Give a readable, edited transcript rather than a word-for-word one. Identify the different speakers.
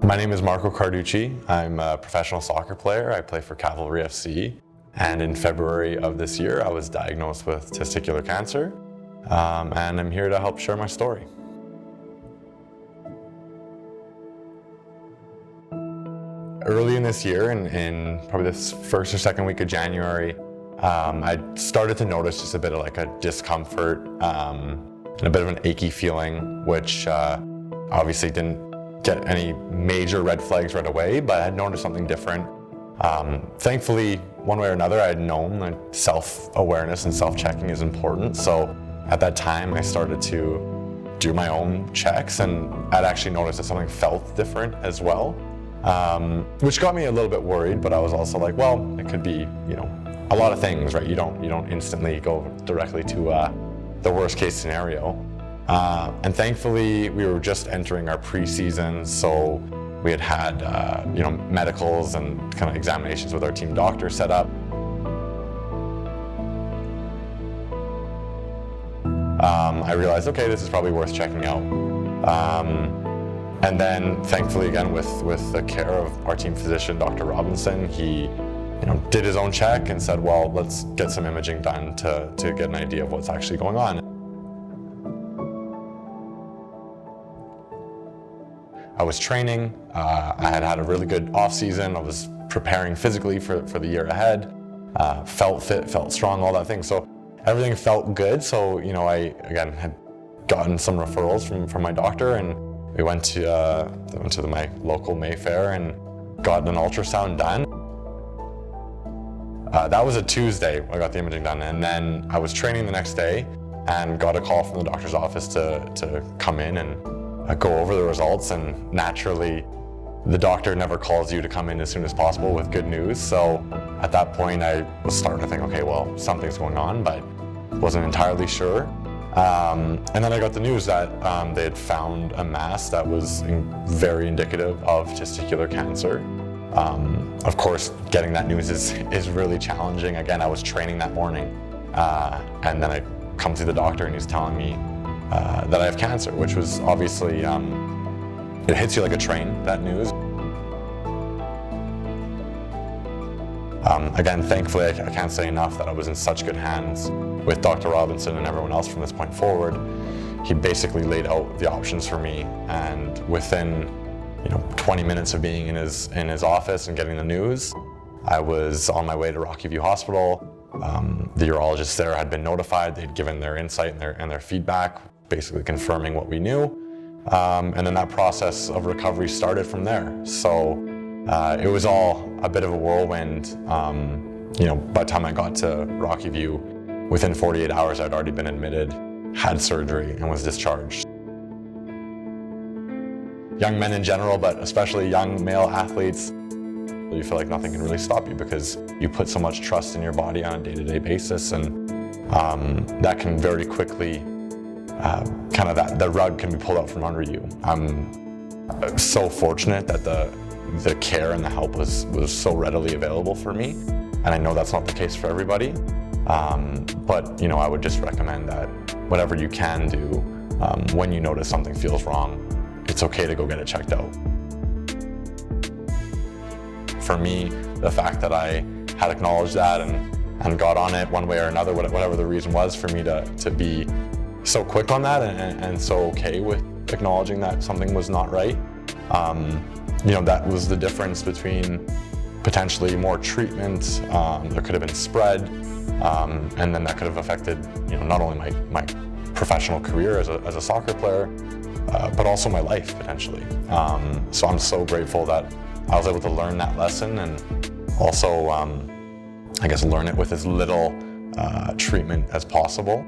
Speaker 1: My name is Carducci. I'm a professional soccer player. I play for Cavalry FC. And in February of this year, I was diagnosed with testicular cancer. And I'm here to help share my story. Early in this year, in probably the first or second week of January, I started to notice just a bit of like a discomfort and a bit of an achy feeling, which obviously didn't get any major red flags right away, but I had noticed something different. Thankfully, one way or another, I had known that self-awareness and self-checking is important. So at that time, I started to do my own checks, and I'd actually noticed that something felt different as well, which got me a little bit worried. But I was also like, well, it could be, a lot of things, right? You don't instantly go directly to the worst case scenario. And thankfully, we were just entering our pre-season, so we had medicals and kind of examinations with our team doctor set up. I realized, okay, this is probably worth checking out. And then, thankfully, again, with the care of our team physician, Dr. Robinson, he did his own check and said, well, let's get some imaging done to get an idea of what's actually going on. I was training, I had a really good off season. I was preparing physically for the year ahead, felt fit, felt strong, all that thing. So everything felt good. So, I, again, had gotten some referrals from my doctor, and we went to my local Mayfair and got an ultrasound done. That was a Tuesday, I got the imaging done. And then I was training the next day and got a call from the doctor's office to come in and go over the results. And naturally, the doctor never calls you to come in as soon as possible with good news. So at that point, I was starting to think, okay, well, something's going on, but wasn't entirely sure. And then I got the news that they had found a mass that was very indicative of testicular cancer. Of course, getting that news is really challenging. Again, I was training that morning, and then I come to the doctor and he's telling me that I have cancer, which was obviously, it hits you like a train, that news. Again, thankfully, I can't say enough that I was in such good hands with Dr. Robinson and everyone else from this point forward. He basically laid out the options for me, and within 20 minutes of being in his office and getting the news, I was on my way to Rocky View Hospital. The urologists there had been notified. They'd given their insight and their feedback, basically confirming what we knew. And then that process of recovery started from there. So it was all a bit of a whirlwind. By the time I got to Rocky View, within 48 hours, I'd already been admitted, had surgery, and was discharged. Young men in general, but especially young male athletes, you feel like nothing can really stop you because you put so much trust in your body on a day-to-day basis, and that can very quickly, the rug can be pulled out from under you. I'm so fortunate that the care and the help was so readily available for me, and I know that's not the case for everybody, but I would just recommend that whatever you can do when you notice something feels wrong, it's okay to go get it checked out. For me, the fact that I had acknowledged that and got on it one way or another, whatever the reason was for me to be so quick on that and so okay with acknowledging that something was not right, that was the difference between potentially more treatment. There could have been spread, and then that could have affected not only my professional career as a soccer player, but also my life potentially. So I'm so grateful that I was able to learn that lesson, and also, learn it with as little treatment as possible.